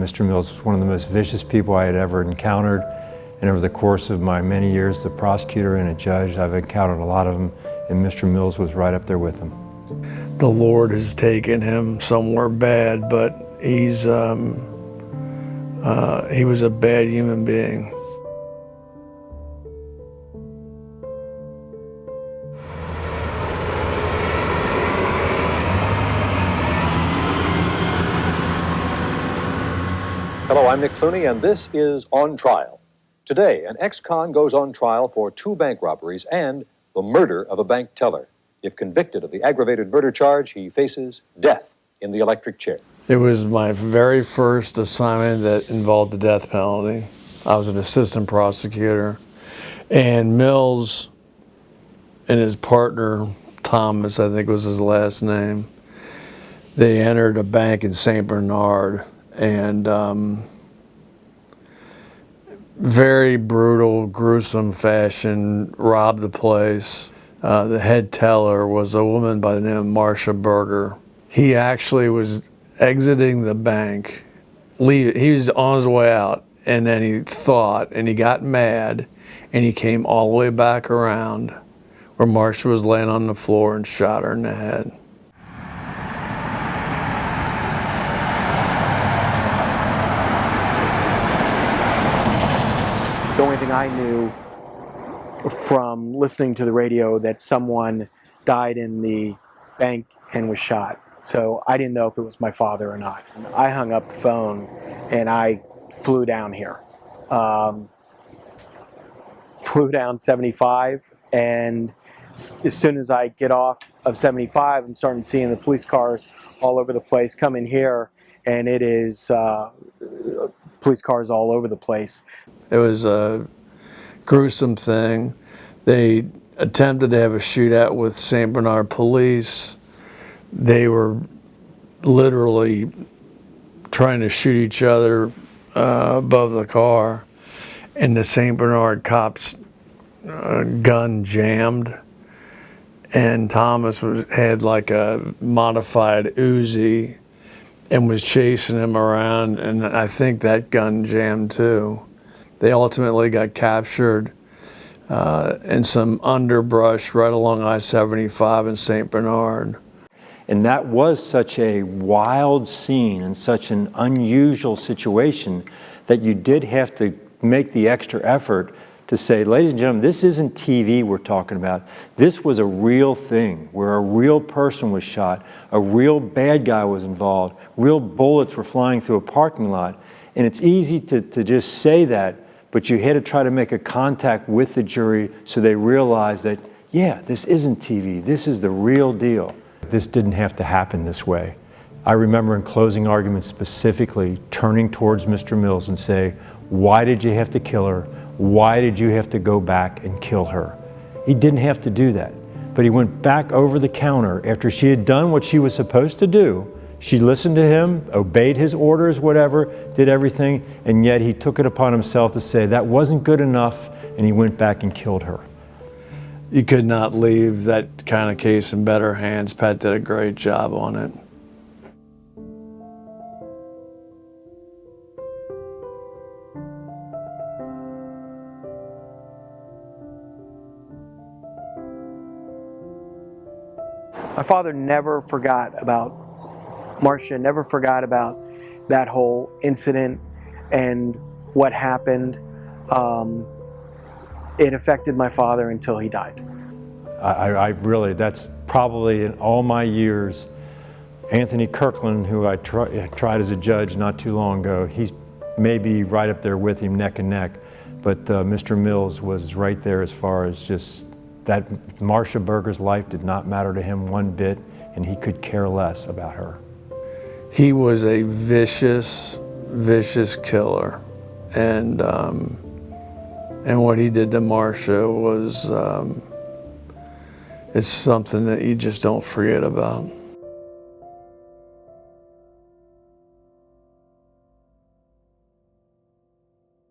Mr. Mills was one of the most vicious people I had ever encountered, and over the course of my many years as a prosecutor and a judge, I've encountered a lot of them, and Mr. Mills was right up there with them. The Lord has taken him somewhere bad, but he was a bad human being. Hello, I'm Nick Clooney, and this is On Trial. Today, an ex-con goes on trial for 2 bank robberies and the murder of a bank teller. If convicted of the aggravated murder charge, he faces death in the electric chair. It was my very first assignment that involved the death penalty. I was an assistant prosecutor, and Mills and his partner, Thomas, I think was his last name, they entered a bank in St. Bernard, and very brutal, gruesome fashion, robbed the place. The head teller was a woman by the name of Marsha Burger. He actually was exiting the bank. He was on his way out, and then he thought, and he got mad, and he came all the way back around where Marsha was laying on the floor and shot her in the head. The only thing I knew from listening to the radio that someone died in the bank and was shot. So I didn't know if it was my father or not. I hung up the phone and I flew down here. Flew down 75, and as soon as I get off of 75, I'm starting seeing the police cars all over the place come in here, and it is police cars all over the place. It was a gruesome thing. They attempted to have a shootout with St. Bernard police. They were literally trying to shoot each other above the car, and the St. Bernard cops' gun jammed, and Thomas had like a modified Uzi and was chasing him around, and I think that gun jammed too. They ultimately got captured in some underbrush right along I-75 in St. Bernard. And that was such a wild scene and such an unusual situation that you did have to make the extra effort to say, ladies and gentlemen, this isn't TV we're talking about. This was a real thing where a real person was shot, a real bad guy was involved, real bullets were flying through a parking lot. And it's easy to just say that, but you had to try to make a contact with the jury so they realized that, yeah, this isn't TV, this is the real deal. This didn't have to happen this way. I remember in closing arguments specifically turning towards Mr. Mills and say, why did you have to kill her? Why did you have to go back and kill her? He didn't have to do that, but he went back over the counter after she had done what she was supposed to do. She listened to him, obeyed his orders, whatever, did everything, and yet he took it upon himself to say that wasn't good enough, and he went back and killed her. You could not leave that kind of case in better hands. Pat did a great job on it. My father never forgot about Marsha, never forgot about that whole incident and what happened. It affected my father until he died. I really, that's probably in all my years, Anthony Kirkland, who I tried as a judge not too long ago, he's maybe right up there with him neck and neck, but Mr. Mills was right there as far as just that Marsha Burger's life did not matter to him one bit, and he could care less about her. He was a vicious, vicious killer, and what he did to Marsha was it's something that you just don't forget about.